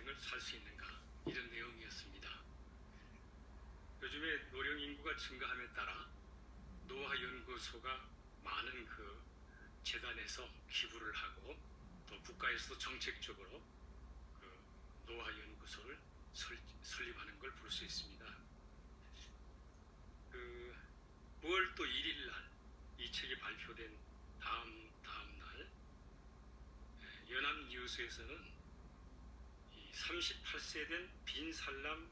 인생을 살 수 있는가, 이런 내용이었습니다. 요즘에 노령 인구가 증가함에 따라 노화 연구소가 많은 그 재단에서 기부를 하고 또 국가에서도 정책적으로 그 노화 연구소를 설립하는 걸 볼 수 있습니다. 그 9월 또 1일 날 이 책이 발표된 다음 날 연합뉴스에서는 이 38세 된 빈 살만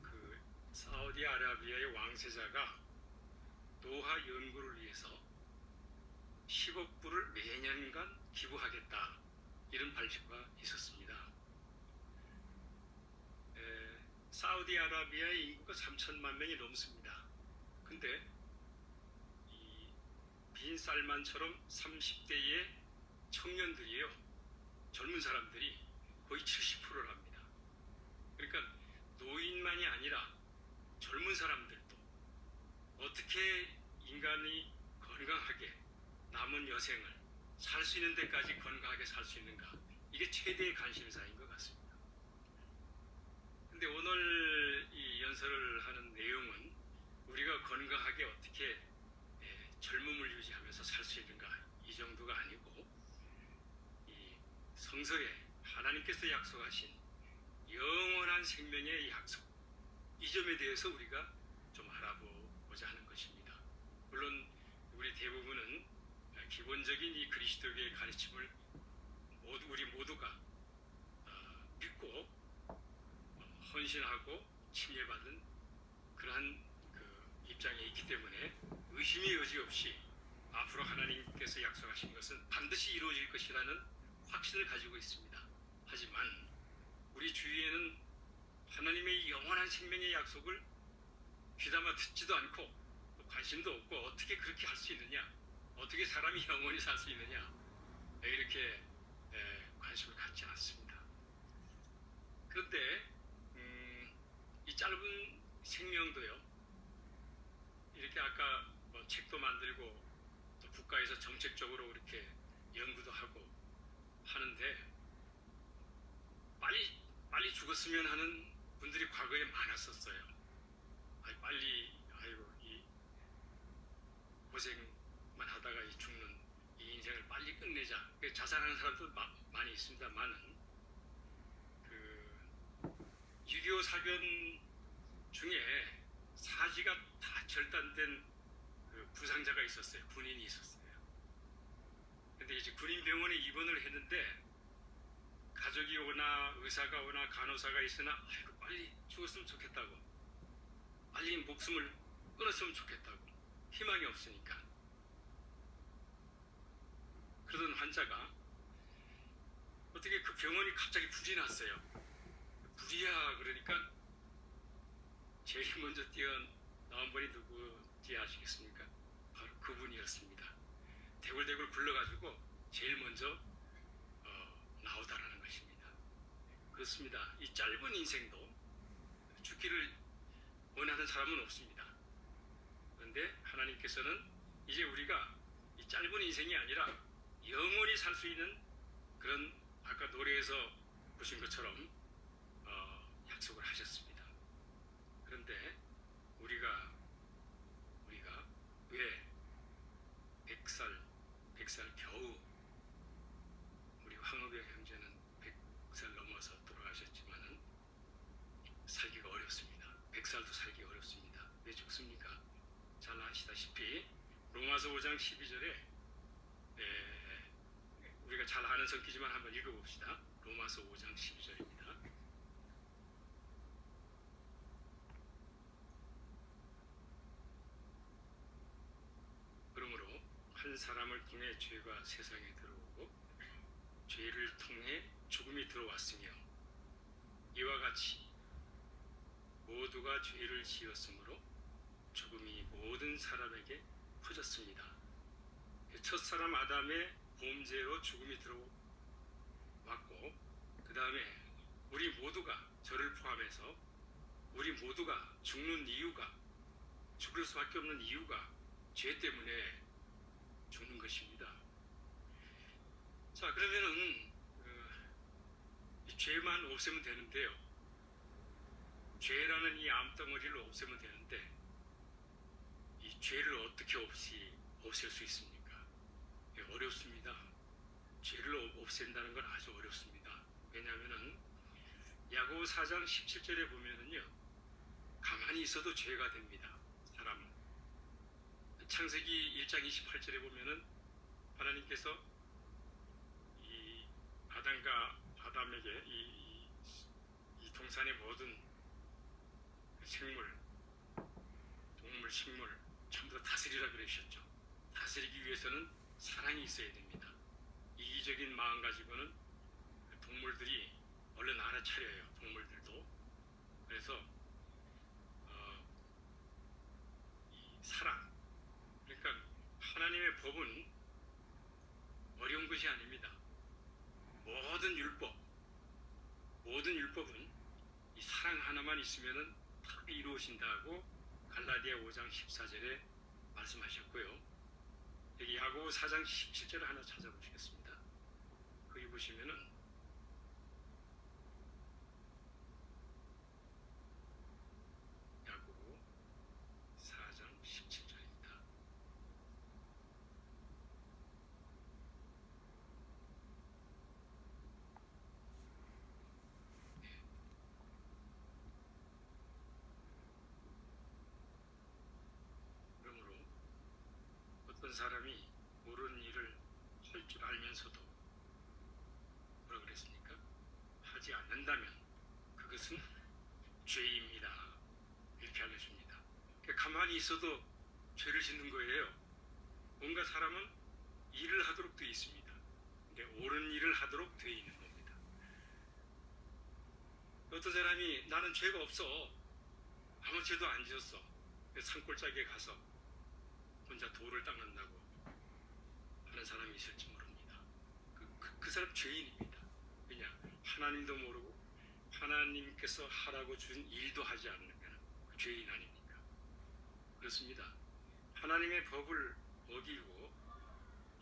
그 사우디아라비아의 왕세자가 노화 연구를 위해서 10억 불을 매년간 기부하겠다, 이런 발표가 있었습니다. 사우디아라비아의 인구가 3천만 명이 넘습니다. 근데 이 빈 살만처럼 30대의 청년들이에요. 젊은 사람들이 거의 70%를 합니다. 그러니까 노인만이 아니라 젊은 사람들도 어떻게 인간이 건강하게 남은 여생을 살 수 있는 데까지 건강하게 살 수 있는가, 이게 최대의 관심사인 것 같습니다. 근데 오늘 이 연설을 하는 내용은 우리가 건강하게 어떻게 젊음을 유지하면서 살 수 있는가, 이 정도가 아니고 이 성서에 하나님께서 약속하신 영원한 생명의 약속, 이 점에 대해서 우리가 좀 알아보고자 하는 것입니다. 물론 우리 대부분은 기본적인 이 그리스도교의 가르침을 우리 모두가 믿고 헌신하고 침례받은 그러한 그 입장에 있기 때문에 의심의 여지 없이 앞으로 하나님께서 약속하신 것은 반드시 이루어질 것이라는 확신을 가지고 있습니다. 하지만 우리 주위에는 하나님의 영원한 생명의 약속을 귀담아 듣지도 않고 또 관심도 없고, 어떻게 그렇게 할 수 있느냐, 어떻게 사람이 영원히 살 수 있느냐, 이렇게 관심을 갖지 않습니다. 그런데 이 짧은 생명도요, 이렇게 아까 뭐 책도 만들고 또 국가에서 정책적으로 이렇게 연구도 하고 하는데, 빨리 죽었으면 하는 분들이 과거에 많았었어요. 빨리 이 고생만 하다가 죽는 이 인생을 빨리 끝내자, 자살하는 사람도 많이 있습니다만은, 그 6.25 사변 중에 사지가 다 절단된 그 부상자가 있었어요. 군인이 있었어요. 근데 이제 군인병원에 입원을 했는데 가족이 오나 의사가 오나 간호사가 있으나 빨리 죽었으면 좋겠다고, 빨리 목숨을 끊었으면 좋겠다고, 희망이 없으니까. 그러던 환자가 어떻게 그 병원이 갑자기 불이 났어요. 불이야 그러니까 제일 먼저 뛰어나온 분이 누구지 아시겠습니까? 바로 그분이었습니다. 대굴대굴 굴러가지고 제일 먼저 나오다라는 것입니다. 그렇습니다. 이 짧은 인생도 죽기를 원하는 사람은 없습니다. 그런데 하나님께서는 이제 우리가 이 짧은 인생이 아니라 영원히 살 수 있는 그런, 아까 노래에서 보신 것처럼 약속을 하셨습니다. 그런데 우리가 왜 100살 겨우, 우리 황업영 형제는 100살 넘어서 돌아가셨지만은 살기가 어렵습니다. 100살도 살기 어렵습니다. 왜 죽습니까? 잘 아시다시피 로마서 5장 12절에 우리가 잘 아는 성기지만 한번 읽어봅시다. 로마서 5장 12절입니다. 그러므로 한 사람을 통해 죄가 세상에 들어오고 죄를 통해 죽음이 들어왔으며 이와 같이 모두가 죄를 지었으므로 죽음이 모든 사람에게 퍼졌습니다. 첫사람 아담의 범죄로 죽음이 들어왔고, 그 다음에 우리 모두가, 저를 포함해서 우리 모두가 죽는 이유가, 죽을 수밖에 없는 이유가 죄 때문에 죽는 것입니다. 자, 그러면은 죄만 없애면 되는데요. 죄라는 이 암덩어리를 없애면 되는데 이 죄를 어떻게 없앨 수 있습니까? 어렵습니다. 죄를 없앤다는 건 아주 어렵습니다. 왜냐하면은 야고보 4장 17절에 보면은요, 가만히 있어도 죄가 됩니다. 사람은. 창세기 1장 28절에 보면은 하나님께서 이 아담과 아담에게 이 동산의 모든 생물, 동물, 식물 전부 다 다스리라 그러셨죠. 다스리기 위해서는 사랑이 있어야 됩니다. 이기적인 마음 가지고는 동물들이 얼른 알아차려요. 동물들도. 그래서 이 사랑, 그러니까 하나님의 법은 어려운 것이 아닙니다. 모든 율법은 이 사랑 하나만 있으면은 다 이루어진다고 갈라디아 5장 14절에 말씀하셨고요. 여기 야고보 4장 17절 하나 찾아보시겠습니다. 거기 보시면은 야고보 4장 17절입니다. 그러므로 어떤 사람이 옳은 일을 할 줄 알면서도 뭐라 그랬습니까? 하지 않는다면 그것은 죄입니다. 이렇게 알려줍니다. 그러니까 가만히 있어도 죄를 짓는 거예요. 뭔가 사람은 일을 하도록 되어 있습니다. 근데 옳은 일을 하도록 되어 있는 겁니다. 어떤 사람이 나는 죄가 없어, 아무 죄도 안 지었어, 산골짜기에 가서 혼자 돌을 닦는다고 하는 사람이 있을지 모릅니다. 그 사람 죄인입니다. 그냥 하나님도 모르고 하나님께서 하라고 준 일도 하지 않는 거는 그 죄인 아닙니까? 그렇습니다. 하나님의 법을 어기고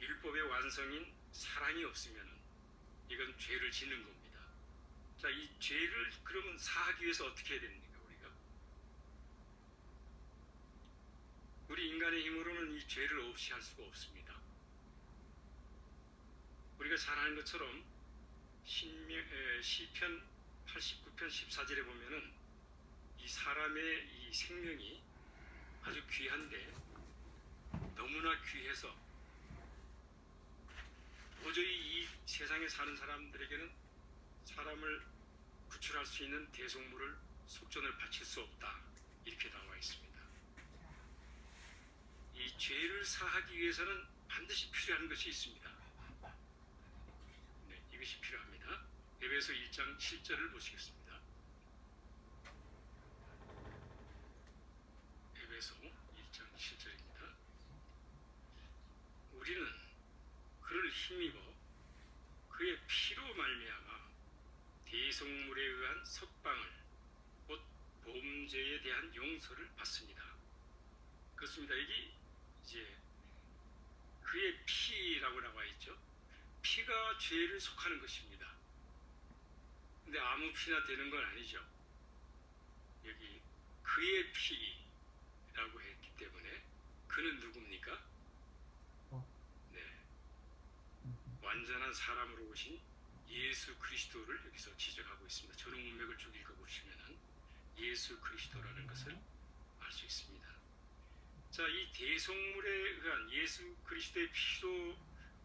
율법의 완성인 사랑이 없으면 이건 죄를 짓는 겁니다. 자, 이 죄를 그러면 사하기 위해서 어떻게 해야 됩니까? 우리 인간의 힘으로는 이 죄를 없이 할 수가 없습니다. 우리가 잘 아는 것처럼 시편 89편 14절에 보면은 이 사람의 이 생명이 아주 귀한데 너무나 귀해서 도저히 이 세상에 사는 사람들에게는 사람을 구출할 수 있는 대속물을 속전을 바칠 수 없다, 이렇게 나와 있습니다. 이 죄를 사하기 위해서는 반드시 필요한 것이 있습니다. 네, 이것이 필요합니다. 에베소 1장 7절을 보시겠습니다. 에베소 1장 7절입니다. 우리는 그를 힘입어 그의 피로 말미암아 대속물에 의한 석방을, 곧 범죄에 대한 용서를 받습니다. 그렇습니다. 여기 이제 그의 피라고 나와 있죠. 피가 죄를 속하는 것입니다. 근데 아무 피나 되는 건 아니죠. 여기 그의 피라고 했기 때문에 그는 누굽니까? 네, 완전한 사람으로 오신 예수 그리스도를 여기서 지적하고 있습니다. 전후 문맥을 쭉 읽어보시면 예수 그리스도라는 것을 알 수 있습니다. 자, 이 대속물에 의한 예수 그리스도의 피로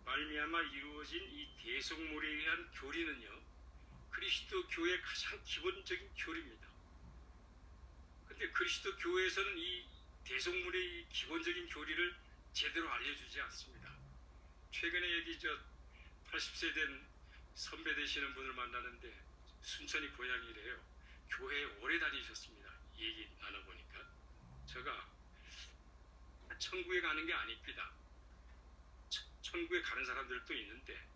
말미암아 이루어진 이 대속물에 의한 교리는요, 그리스도 교회의 가장 기본적인 교리입니다. 근데 그리스도 교회에서는 이 대속물의 이 기본적인 교리를 제대로 알려주지 않습니다. 최근에 여기 80세 된 선배 되시는 분을 만나는데 순천이 고향이래요. 교회에 오래 다니셨습니다. 얘기 나눠보니까 제가 천국에 가는 게 아닙니다. 천국에 가는 사람들도 있는데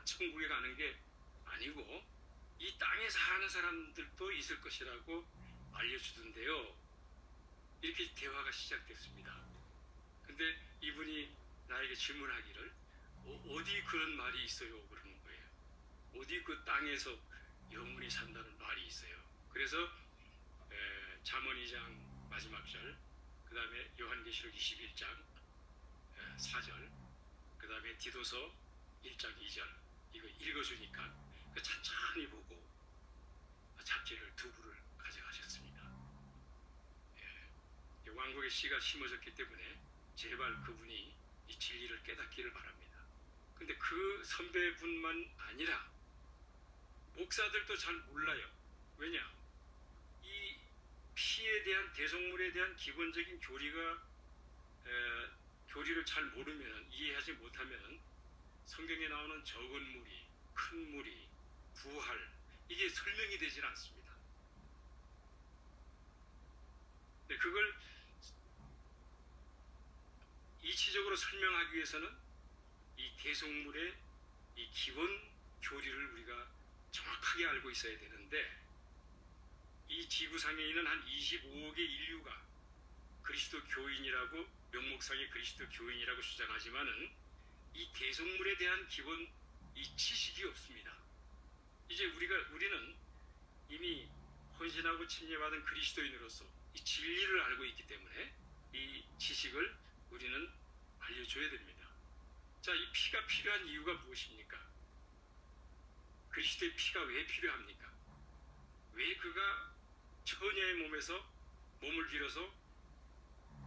천국에 가는 게 아니고 이 땅에 사는 사람들도 있을 것이라고 알려주던데요. 이렇게 대화가 시작됐습니다. 근데 이분이 나에게 질문하기를 어디 그런 말이 있어요? 그러는 거예요. 어디 그 땅에서 영원히 산다는 말이 있어요. 그래서 잠언 2장 마지막 절, 그 다음에 요한계시록 21장 4절, 그 다음에 디도서 1장 2절 이거 읽어주니까 천천히 보고 잡지를 두 부를 가져가셨습니다. 왕국의 씨가 심어졌기 때문에 제발 그분이 이 진리를 깨닫기를 바랍니다. 근데 그 선배분만 아니라 목사들도 잘 몰라요. 왜냐? 이 피에 대한 대속물에 대한 기본적인 교리를 잘 모르면, 이해하지 못하면 성경에 나오는 적은 무리, 큰 무리, 부활 이게 설명이 되질 않습니다. 근데 그걸 이치적으로 설명하기 위해서는 이 대속물의 이 기본 교리를 우리가 정확하게 알고 있어야 되는데, 이 지구상에 있는 한 25억의 인류가 그리스도 교인이라고, 명목상의 그리스도 교인이라고 주장하지만은 이 대속물에 대한 기본 이 지식이 없습니다. 이제 우리는 이미 헌신하고 침례받은 그리스도인으로서 이 진리를 알고 있기 때문에 이 지식을 우리는 알려줘야 됩니다. 자, 이 피가 필요한 이유가 무엇입니까? 그리스도의 피가 왜 필요합니까? 왜 그가 처녀의 몸에서 몸을 빌어서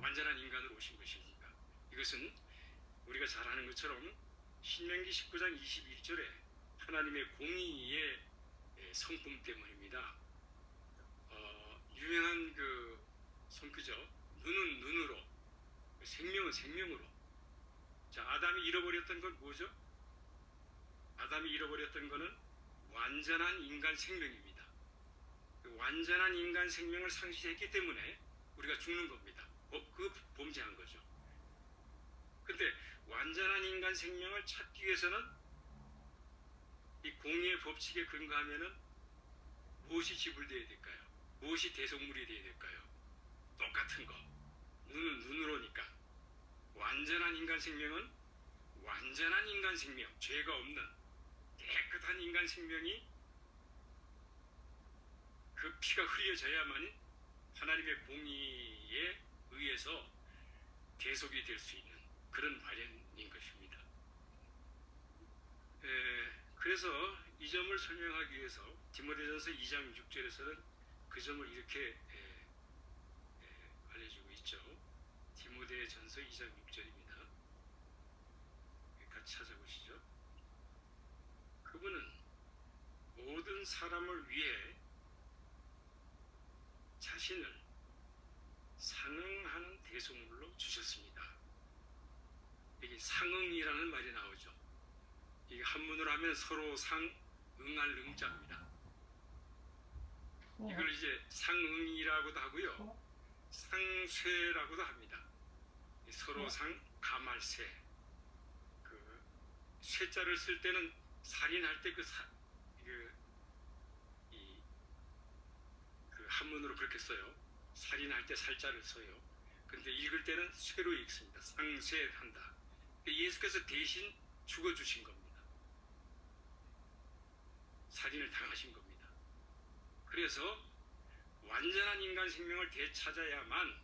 완전한 인간으로 오신 것입니까? 이것은 우리가 잘 아는 것처럼 신명기 19장 21절에 하나님의 공의의 성품 때문입니다. 유명한 그 성구죠. 눈은 눈으로, 생명은 생명으로. 자, 아담이 잃어버렸던 건 뭐죠? 아담이 잃어버렸던 것은 완전한 인간 생명입니다. 그 완전한 인간 생명을 상실했기 때문에 우리가 죽는 겁니다. 그 범죄한 거죠. 근데 완전한 인간 생명을 찾기 위해서는 이 공의의 법칙에 근거하면은 무엇이 지불되어야 될까요? 무엇이 대속물이 되어야 될까요? 똑같은 거. 눈은 눈으로니까. 완전한 인간 생명은 완전한 인간 생명, 죄가 없는 깨끗한 인간 생명이 그 피가 흘려져야만 하나님의 공의에 의해서 대속이 될 수 있는 그런 마련인 것입니다. 그래서 이 점을 설명하기 위해서 디모데전서 2장 6절에서는 그 점을 이렇게 알려주고 있죠. 디모데전서 2장 6절입니다. 같이 찾아보시죠. 그분은 모든 사람을 위해 자신을 상응하는 대속물로 주셨습니다. 여기 상응이라는 말이 나오죠. 이게 한문으로 하면 서로 상응할 응자입니다. 이걸 이제 상응이라고도 하고요, 상쇄라고도 합니다. 서로 상 가말세. 그 쇠자를 쓸 때는 살인할 때 그 한문으로 그렇게 써요. 살인할 때 살자를 써요. 근데 읽을 때는 쇠로 읽습니다. 상쇄한다. 예수께서 대신 죽어주신 겁니다. 살인을 당하신 겁니다. 그래서 완전한 인간 생명을 되찾아야만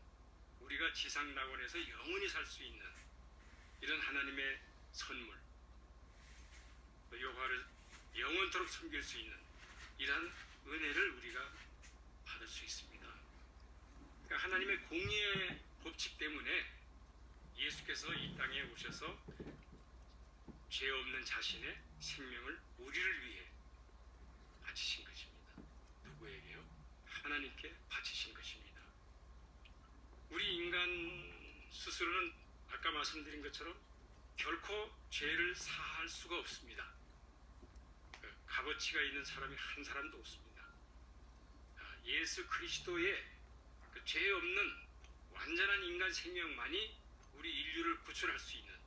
우리가 지상낙원에서 영원히 살 수 있는 이런 하나님의 선물, 여호와를 영원토록 섬길 수 있는 이러한 은혜를 우리가 받을 수 있습니다. 그러니까 하나님의 공의의 법칙 때문에 예수께서 이 땅에 오셔서 죄 없는 자신의 생명을 우리를 위해 바치신 것입니다. 누구에게요? 하나님께 바치신 것입니다. 우리 인간 스스로는 아까 말씀드린 것처럼 결코 죄를 사할 수가 없습니다. 값어치가 있는 사람이 한 사람도 없습니다. 예수 그리스도의 그 죄 없는 완전한 인간 생명만이 우리 인류를 구출할 수 있는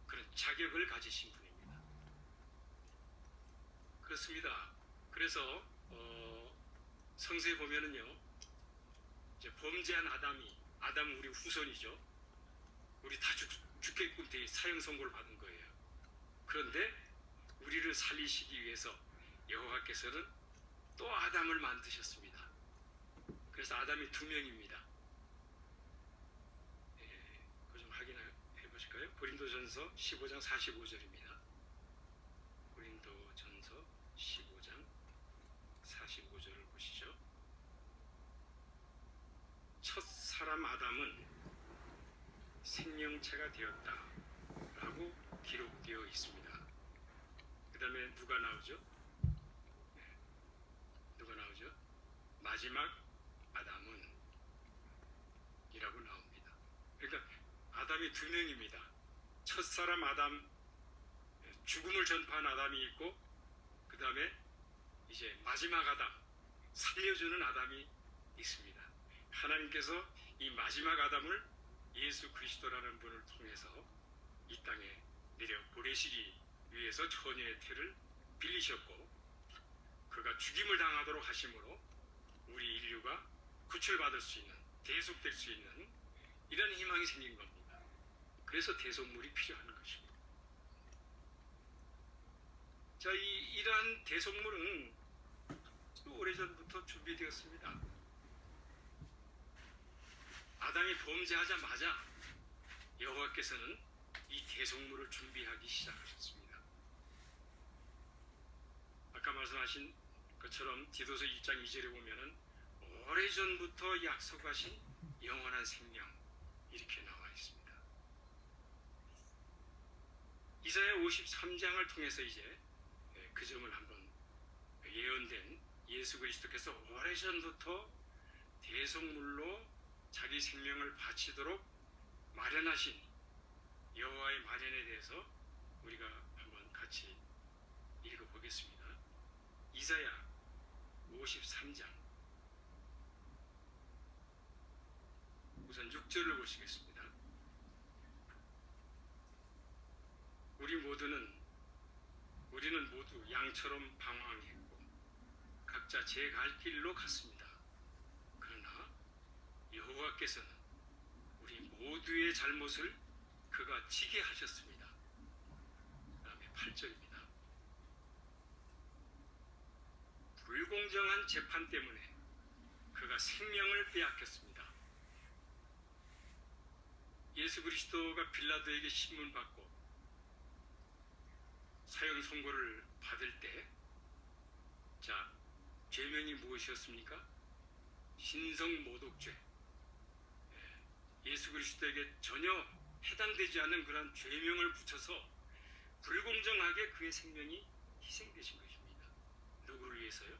그런 자격을 가지신 분입니다. 그렇습니다. 그래서 성서에 보면은요, 이제 범죄한 아담은 우리 후손이죠. 우리 다 죽게끔 돼 사형 선고를 받은 거예요. 그런데 우리를 살리시기 위해서 여호와께서는 또 아담을 만드셨습니다. 그래서 아담이 2명입니다. 그거 좀 확인해 보실까요? 고린도전서 15장 45절입니다. 고린도전서 15장 45절을 보시죠. 첫 사람 아담은 생명체가 되었다 라고 기록되어 있습니다. 그 다음에 누가 나오죠? 누가 나오죠? 마지막 아담은 이라고 나옵니다. 그러니까 아담이 2명입니다. 첫사람 아담, 죽음을 전파한 아담이 있고, 그 다음에 이제 마지막 아담, 살려주는 아담이 있습니다. 하나님께서 이 마지막 아담을 예수 그리스도라는 분을 통해서 이 땅에 내려 보내시기 위해서 처녀의 태를 빌리셨고, 그가 죽임을 당하도록 하심으로 우리 인류가 구출받을 수 있는, 대속될 수 있는 이런 희망이 생긴 겁니다. 그래서 대속물이 필요한 것입니다. 자, 이러한 대속물은 오래전부터 준비되었습니다. 아담이 범죄하자마자 여호와께서는 이 대속물을 준비하기 시작하셨습니다. 아까 말씀하신 것처럼 디도서 1장 2절에 보면은 오래전부터 약속하신 영원한 생명 이렇게 나와 있습니다. 이사야 53장을 통해서 이제 그 점을 한번 예언된 예수 그리스도께서 오래전부터 대속물로 자기 생명을 바치도록 마련하신 여호와의 마련에 대해서 우리가 한번 같이 읽어보겠습니다. 이사야 53장 우선 6절을 보시겠습니다. 우리는 모두 양처럼 방황했고 각자 제 갈 길로 갔습니다. 그러나 여호와께서는 우리 모두의 잘못을 그가 지게 하셨습니다. 그 다음에 8절입니다. 불공정한 재판 때문에 그가 생명을 빼앗겼습니다. 예수 그리스도가 빌라도에게 신문받고 사형 선고를 받을 때, 자, 죄명이 무엇이었습니까? 신성모독죄. 예수 그리스도에게 전혀 해당되지 않는 그런 죄명을 붙여서 불공정하게 그의 생명이 희생되신 것입니다. 누구를 위해서요?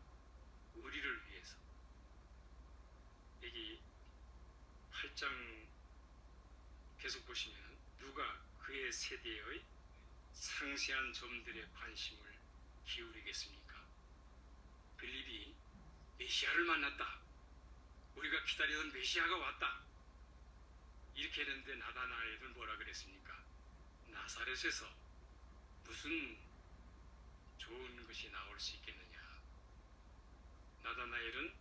우리를 위해서. 여기 8장 계속 보시면 누가 그의 세대의 상세한 점들에 관심을 기울이겠습니까? 빌립이 메시아를 만났다. 우리가 기다리던 메시아가 왔다. 이렇게 했는데 나다나엘은 뭐라 그랬습니까? 나사렛에서 무슨 좋은 것이 나올 수 있겠느냐. 나다나엘은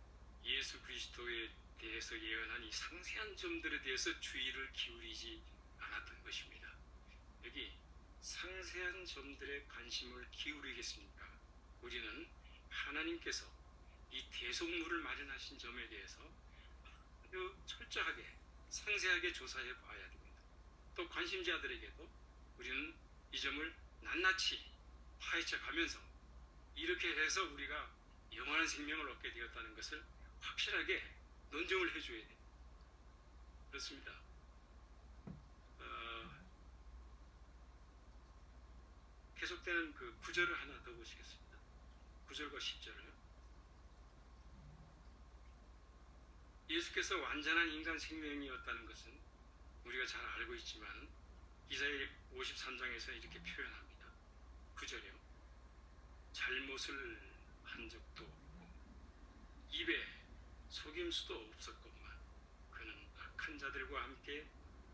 예수 그리스도에 대해서 예언한 이 상세한 점들에 대해서 주의를 기울이지 않았던 것입니다. 여기 상세한 점들에 관심을 기울이겠습니까? 우리는 하나님께서 이 대속물을 마련하신 점에 대해서 아주 철저하게 상세하게 조사해 봐야 됩니다. 또 관심자들에게도 우리는 이 점을 낱낱이 파헤쳐 가면서 이렇게 해서 우리가 영원한 생명을 얻게 되었다는 것을 확실하게 논증을 해줘야 돼요. 그렇습니다. 계속되는 그 9절을 하나 더 보시겠습니다. 9절과 10절을. 예수께서 완전한 인간 생명이었다는 것은 우리가 잘 알고 있지만 이사야 53장에서 이렇게 표현합니다. 9절이요. 잘못을 한 적도 없고 입에 속임수도 없었건만 그는 악한 자들과 함께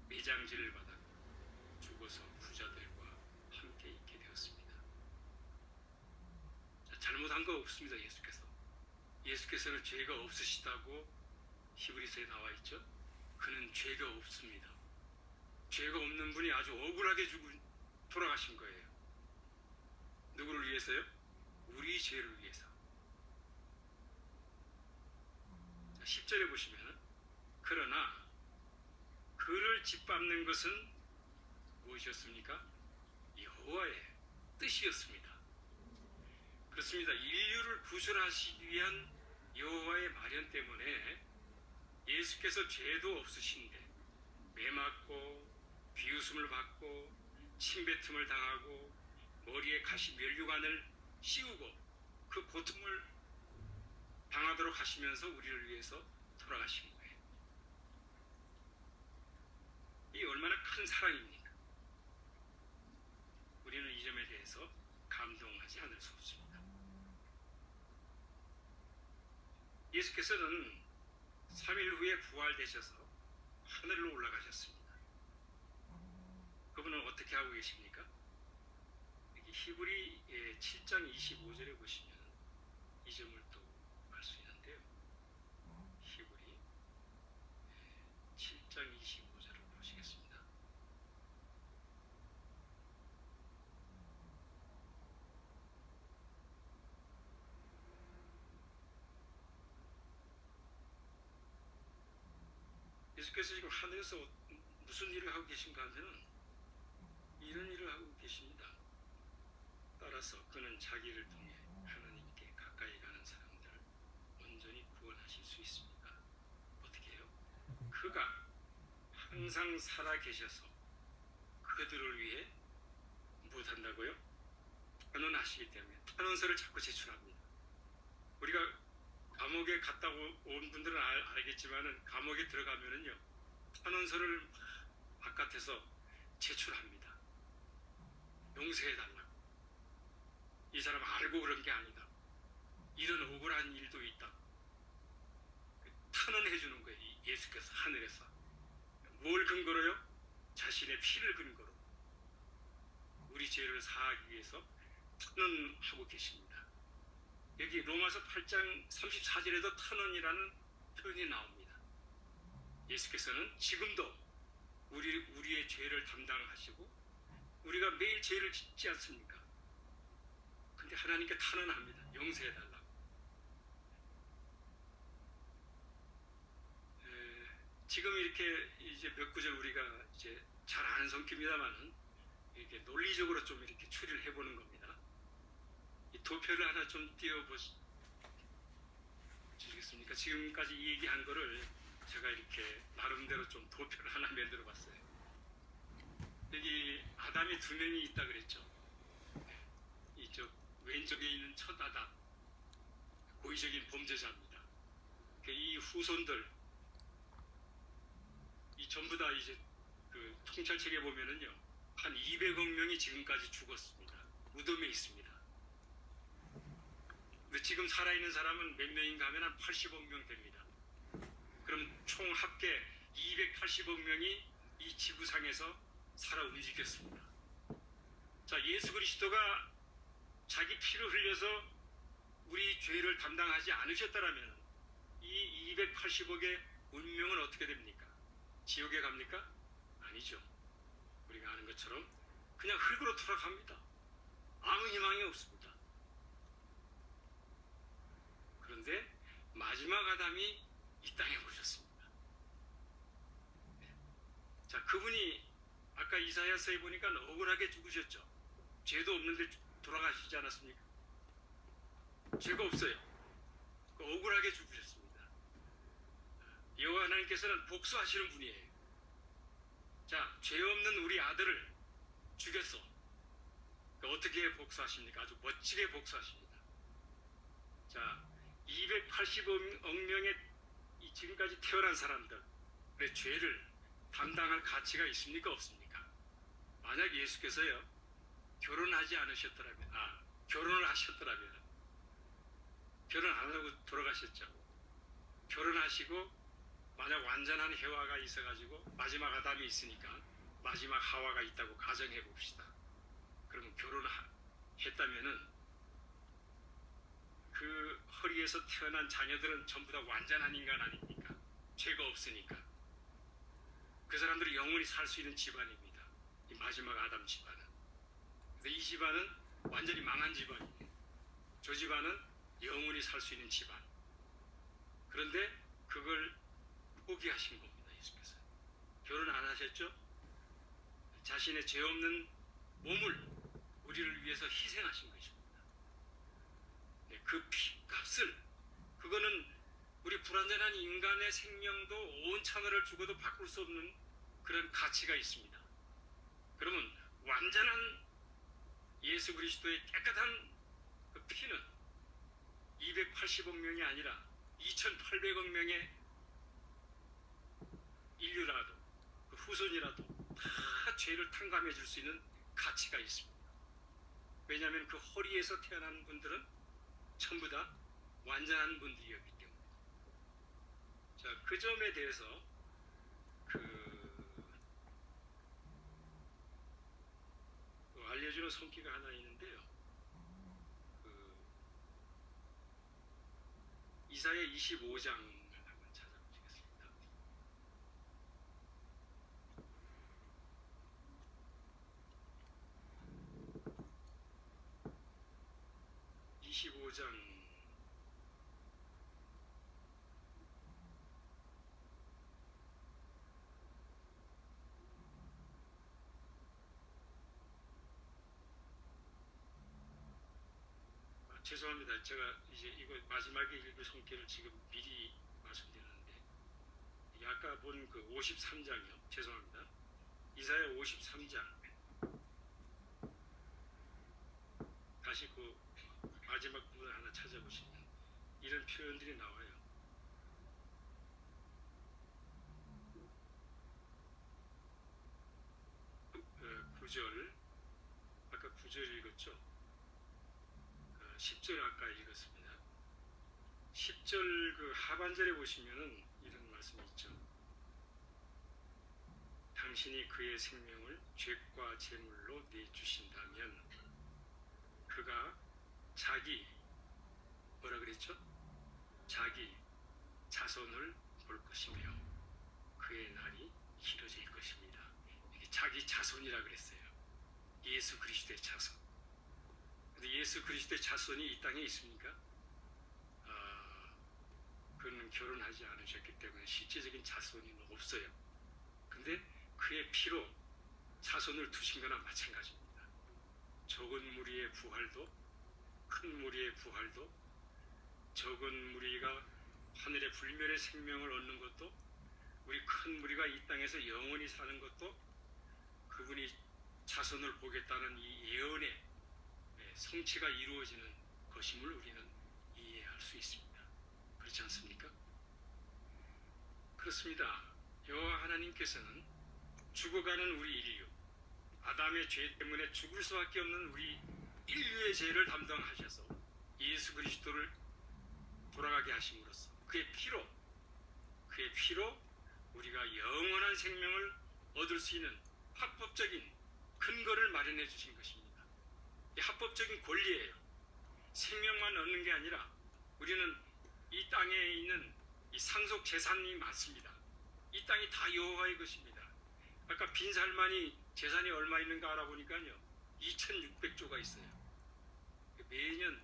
매장질을 받았고 죽어서 부자들과 함께 있게 되었습니다. 자, 잘못한 거 없습니다. 예수께서는 죄가 없으시다고 히브리서에 나와 있죠. 그는 죄가 없습니다. 죄가 없는 분이 아주 억울하게 돌아가신 거예요. 누구를 위해서요? 우리 죄를 위해서. 10절에 보시면 그러나 그를 짓밟는 것은 무엇이었습니까? 여호와의 뜻이었습니다. 그렇습니다. 인류를 구출하시기 위한 여호와의 마련 때문에 예수께서 죄도 없으신데 매 맞고 비웃음을 받고 침뱉음을 당하고 머리에 가시 면류관을 씌우고 그 고통을 당하도록 하시면서 우리를 위해서 돌아가신 거예요. 이 얼마나 큰 사랑입니까? 우리는 이 점에 대해서 감동하지 않을 수 없습니다. 예수께서는 3일 후에 부활되셔서 하늘로 올라가셨습니다. 그분은 어떻게 하고 계십니까? 여기 히브리 7장 25절에 보시면 이 점을 또 알 수 있는데요. 히브리 7장 25절을 보시겠습니다. 예수께서 지금 하늘에서 무슨 일을 하고 계신가 하면 이런 일을 하고 계십니다. 따라서 그는 자기를 통해 하나님께 가까이 가는 사람들을 온전히 구원하실 수 있습니다. 어떻게 해요? 그가 항상 살아 계셔서 그들을 위해 무엇한다고요? 탄원하시기 때문에 탄원서를 자꾸 제출합니다. 우리가 감옥에 갔다 온 분들은 알겠지만은 감옥에 들어가면은요 탄원서를 바깥에서 제출합니다. 용서해달라고. 이 사람 알고 그런 게 아니다. 이런 억울한 일도 있다. 탄원해 주는 거예요. 예수께서 하늘에서. 뭘 근거로요? 자신의 피를 근거로 우리 죄를 사하기 위해서 탄원하고 계십니다. 여기 로마서 8장 34절에도 탄원이라는 표현이 나옵니다. 예수께서는 지금도 우리의 죄를 담당하시고 우리가 매일 죄를 짓지 않습니까? 근데 하나님께 탄원합니다. 용서해달라고. 지금 이렇게 이제 몇 구절 우리가 이제 잘 아는 성격입니다만은 이렇게 논리적으로 좀 이렇게 추리를 해보는 겁니다. 이 도표를 하나 좀 띄워보시겠습니까? 지금까지 이 얘기한 거를 제가 이렇게 나름대로 좀 도표를 하나 만들어 봤어요. 여기 아담이 두 명이 있다 그랬죠. 이쪽 왼쪽에 있는 첫 아담, 고의적인 범죄자입니다. 이 후손들, 이 전부 다 이제 그 통찰책에 보면은요, 한 200억 명이 지금까지 죽었습니다. 무덤에 있습니다. 근데 지금 살아있는 사람은 몇 명인가 하면 한 80억 명 됩니다. 그럼 총 합계 280억 명이 이 지구상에서 살아 움직였습니다. 자, 예수 그리스도가 자기 피를 흘려서 우리 죄를 담당하지 않으셨다라면 이 280억의 운명은 어떻게 됩니까? 지옥에 갑니까? 아니죠. 우리가 아는 것처럼 그냥 흙으로 돌아갑니다. 아무 희망이 없습니다. 그런데 마지막 아담이 이 땅에 오셨습니다. 자, 그분이 아까 이사야서에 보니까 억울하게 죽으셨죠. 죄도 없는데 돌아가시지 않았습니까? 죄가 없어요. 억울하게 죽으셨습니다. 여호와 하나님께서는 복수하시는 분이에요. 자, 죄 없는 우리 아들을 죽였어. 어떻게 복수하십니까? 아주 멋지게 복수하십니다. 자, 280억 명의 지금까지 태어난 사람들의 죄를 담당할 가치가 있습니까? 없습니까? 만약 예수께서요 결혼하지 않으셨더라면, 결혼을 하셨더라면, 결혼 안 하고 돌아가셨죠. 결혼하시고 만약 완전한 해와가 있어가지고 마지막 아담이 있으니까 마지막 하와가 있다고 가정해 봅시다. 그러면 결혼했다면은 그 허리에서 태어난 자녀들은 전부 다 완전한 인간 아닙니까? 죄가 없으니까. 그 사람들이 영원히 살 수 있는 집안입니다. 이 마지막 아담 집안은. 근데 이 집안은 완전히 망한 집안이에요. 저 집안은 영원히 살 수 있는 집안. 그런데 그걸 포기하신 겁니다. 예수께서 결혼 안 하셨죠? 자신의 죄 없는 몸을 우리를 위해서 희생하신 것입니다. 네, 그 피값을, 그거는 우리 불완전한 인간의 생명도 온 천하를 죽어도 바꿀 수 없는 그런 가치가 있습니다. 그러면 완전한 예수 그리스도의 깨끗한 그 피는 280억 명이 아니라 2,800억 명의 인류라도, 그 후손이라도 다 죄를 탕감해 줄 수 있는 가치가 있습니다. 왜냐하면 그 허리에서 태어난 분들은 전부 다 완전한 분들이었기 때문에. 자, 그 점에 대해서 알려주는 성기가 하나 있는데요. 이사야 25장을 한번 찾아보시겠습니다. 죄송합니다. 제가 이제 이거 마지막에 읽을 성경을 지금 미리 말씀드렸는데, 아까 본 그 53장이요. 죄송합니다. 이사야 53장. 다시 그 마지막 부분을 하나 찾아보시면 이런 표현들이 나와요. 9절, 아까 9절 읽었죠? 10절 아까 읽었습니다. 10절 그 하반절에 보시면은 이런 말씀이 있죠. 당신이 그의 생명을 죄과 제물로 내주신다면 그가 자기, 뭐라 그랬죠? 자기 자손을 볼 것이며 그의 날이 길어질 것입니다. 자기 자손이라 그랬어요. 예수 그리스도의 자손. 근데 예수 그리스도의 자손이 이 땅에 있습니까? 그는 결혼하지 않으셨기 때문에 실제적인 자손이 없어요. 근데 그의 피로 자손을 두신 거나 마찬가지입니다. 적은 무리의 부활도, 큰 무리의 부활도, 적은 무리가 하늘의 불멸의 생명을 얻는 것도, 우리 큰 무리가 이 땅에서 영원히 사는 것도 그분이 자손을 보겠다는 이 예언의 성취가 이루어지는 것임을 우리는 이해할 수 있습니다. 그렇지 않습니까? 그렇습니다. 여호와 하나님께서는 죽어가는 우리 인류, 아담의 죄 때문에 죽을 수밖에 없는 우리 인류의 죄를 담당하셔서 예수 그리스도를 돌아가게 하심으로써 그의 피로 우리가 영원한 생명을 얻을 수 있는 합법적인 근거를 마련해 주신 것입니다. 이 합법적인 권리예요. 생명만 얻는 게 아니라 우리는 이 땅에 있는 이 상속 재산이 많습니다. 이 땅이 다 여호와의 것입니다. 아까 빈살만이 재산이 얼마 있는가 알아보니까요, 2,600조가 있어요. 매년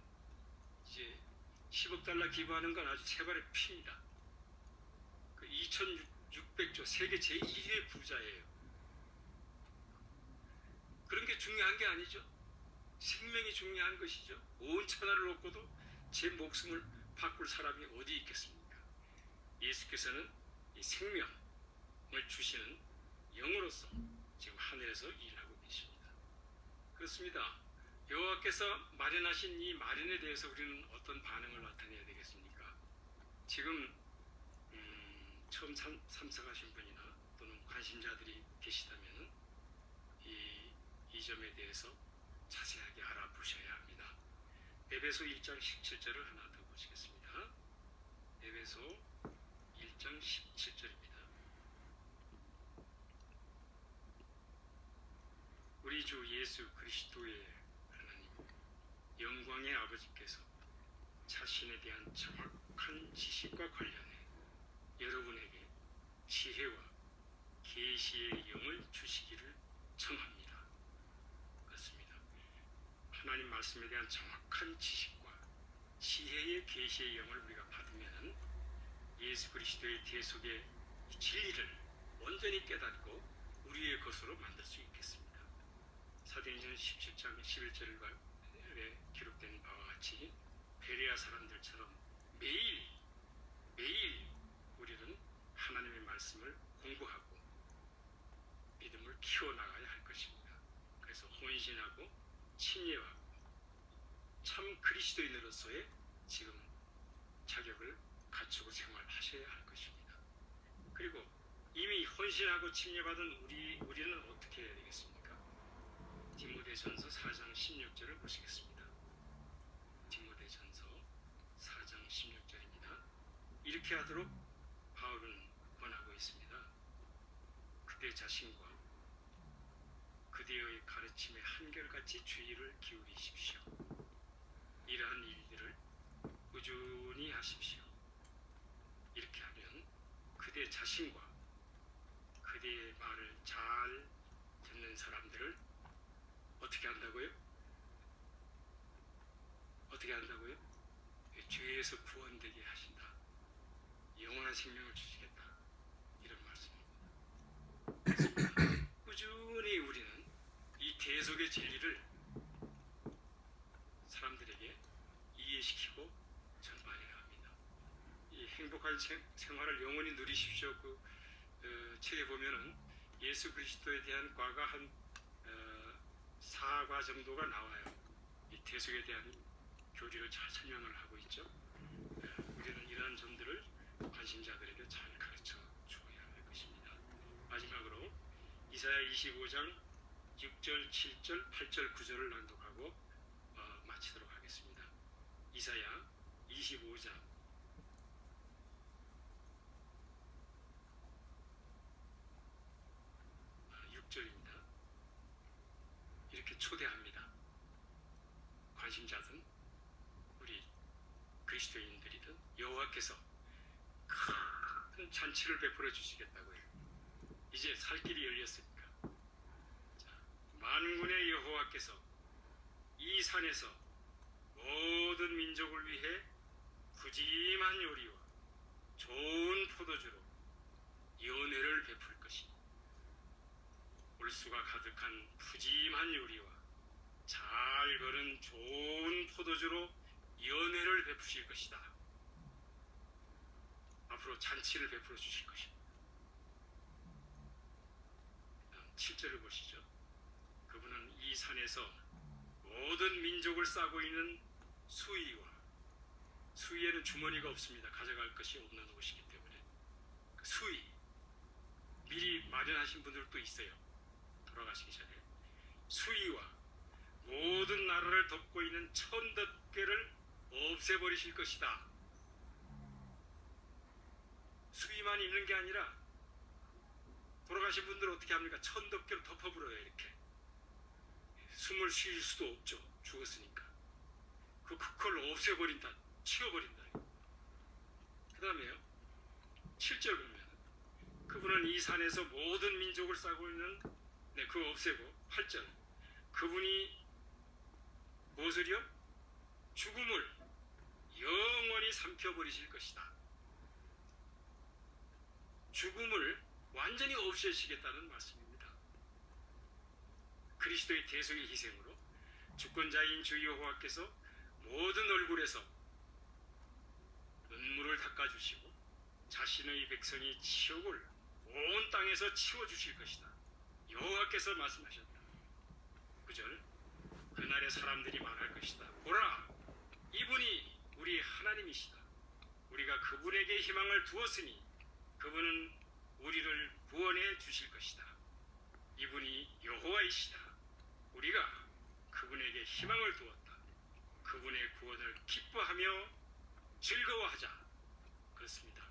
이제 10억 달러 기부하는 건 아주 세 발의 피입니다. 그 2,600조, 세계 제1위의 부자예요. 그런 게 중요한 게 아니죠. 생명이 중요한 것이죠. 온 천하를 얻고도 제 목숨을 바꿀 사람이 어디 있겠습니까? 예수께서는 이 생명을 주시는 영으로서 지금 하늘에서 일하고 계십니다. 그렇습니다. 여호와께서 마련하신 이 마련에 대해서 우리는 어떤 반응을 나타내야 되겠습니까? 지금 처음 참석하신 분이나 또는 관심자들이 계시다면 이 점에 대해서 자세하게 알아보셔야 합니다. 에베소 1장 17절을 하나 더 보시겠습니다. 에베소 1장 17절입니다. 우리 주 예수 그리스도의 하나님, 영광의 아버지께서 자신에 대한 정확한 지식과 관련해 여러분에게 지혜와 계시의 영을 주시기를 청합니다. 그렇습니다. 하나님 말씀에 대한 정확한 지식과 지혜의 계시의 영을 우리가 받으면 예수 그리스도의 대속의 진리를 온전히 깨닫고 우리의 것으로 만들 수 있겠습니다. 사도행전 17장 11절에 기록된 바와 같이 베레아 사람들처럼 매일 우리는 하나님의 말씀을 공부하고 믿음을 키워나가야 할 것입니다. 그래서 헌신하고 침례하고 참 그리스도인으로서의 지금 자격을 갖추고 생활하셔야 할 것입니다. 그리고 이미 헌신하고 침례받은 우리는 어떻게 해야 되겠습니까? 디모데전서 4장 16절을 보시겠습니다. 디모데전서 4장 16절입니다. 이렇게 하도록 바울은 권하고 있습니다. 그대 자신과 그대의 가르침에 한결같이 주의를 기울이십시오. 이러한 일들을 꾸준히 하십시오. 이렇게 하면 그대 자신과 그대의 말을 잘 듣는 사람들을 어떻게 한다고요? 어떻게 한다고요? 죄에서 구원되게 하신다. 영원한 생명을 주시겠다. 이런 말씀입니다. 꾸준히 우리는 이 대속의 진리를 사람들에게 이해시키고 전파해야 합니다. 이 행복한 생활을 영원히 누리십시오. 책에 보면은 예수 그리스도에 대한 과가 한 4과 정도가 나와요. 이 대속에 대한 교리를 잘 설명을 하고 있죠. 우리는 이러한 점들을 관심자들에게 잘 가르쳐 주어야 할 것입니다. 마지막으로 이사야 25장 6절, 7절, 8절, 9절을 낭독하고 마치도록 하겠습니다. 이사야 25장 6절입니다. 이렇게 초대합니다. 관심자든 우리 그리스도인들이든 여호와께서 큰 잔치를 베풀어 주시겠다고요. 이제 살 길이 열렸으니까. 자, 만군의 여호와께서 이 산에서 모든 민족을 위해 푸짐한 요리와 좋은 포도주로 연회를 베풀 것이니 물수가 가득한 푸짐한 요리와 잘 거는 좋은 포도주로 연회를 베푸실 것이다. 앞으로 잔치를 베풀어 주실 것입니다. 7절을 보시죠. 그분은 이 산에서 모든 민족을 싸고 있는 수위에는 주머니가 없습니다. 가져갈 것이 없는 옷이기 때문에 그 수위 미리 마련하신 분들도 있어요. 돌아가시기 전에 수위와 모든 나라를 덮고 있는 천덮개를 없애버리실 것이다. 수위만 있는 게 아니라 돌아가신 분들은 어떻게 합니까? 천덮개로 덮어버려요. 이렇게 숨을 쉴 수도 없죠. 죽었으니까. 그걸 없애버린다. 치워버린다. 그 다음에요 7절 보면 그분은 이 산에서 모든 민족을 싸고 있는 그거 없애고 8절 그분이 무엇을요? 죽음을 영원히 삼켜버리실 것이다. 죽음을 완전히 없애시겠다는 말씀입니다. 그리스도의 대속의 희생으로 주권자인 주 여호와께서 모든 얼굴에서 눈물을 닦아주시고 자신의 백성이 치욕을 온 땅에서 치워주실 것이다. 여호와께서 말씀하셨다. 9절 그날의 사람들이 말할 것이다. 보라, 이분이 우리 하나님이시다. 우리가 그분에게 희망을 두었으니 그분은 우리를 구원해 주실 것이다. 이분이 여호와이시다. 우리가 그분에게 희망을 두었다. 그분의 구원을 기뻐하며 즐거워하자. 그렇습니다.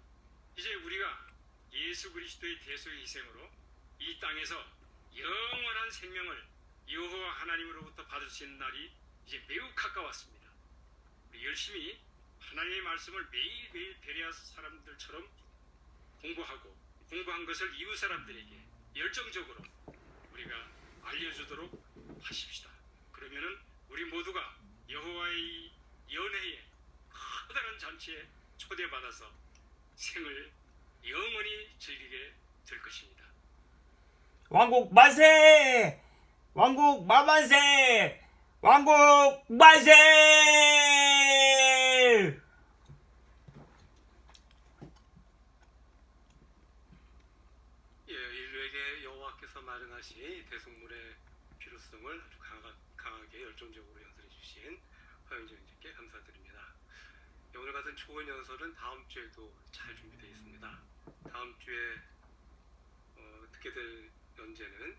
이제 우리가 예수 그리스도의 대속의 희생으로 이 땅에서 영원한 생명을 여호와 하나님으로부터 받을 수 있는 날이 이제 매우 가까웠습니다. 우리 열심히 하나님의 말씀을 매일매일 베레아 사람들처럼 공부한 것을 이웃 사람들에게 열정적으로 우리가 알려주도록 하십시다. 그러면은 우리 모두가 여호와의 연회에 커다란 잔치에 초대받아서 생을 영원히 즐기게 될 것입니다. 왕국 만세! 왕국 마만세! 왕국 만세! 예, 인류에게 여호와께서 마련하신 대속물의 필요성을 아주 강하게 열정적으로 연설해 주신 화영정님께 감사드립니다. 예, 오늘 같은 초원 연설은 다음 주에도 잘 준비되어 있습니다. 다음 주에 듣게 될 연재는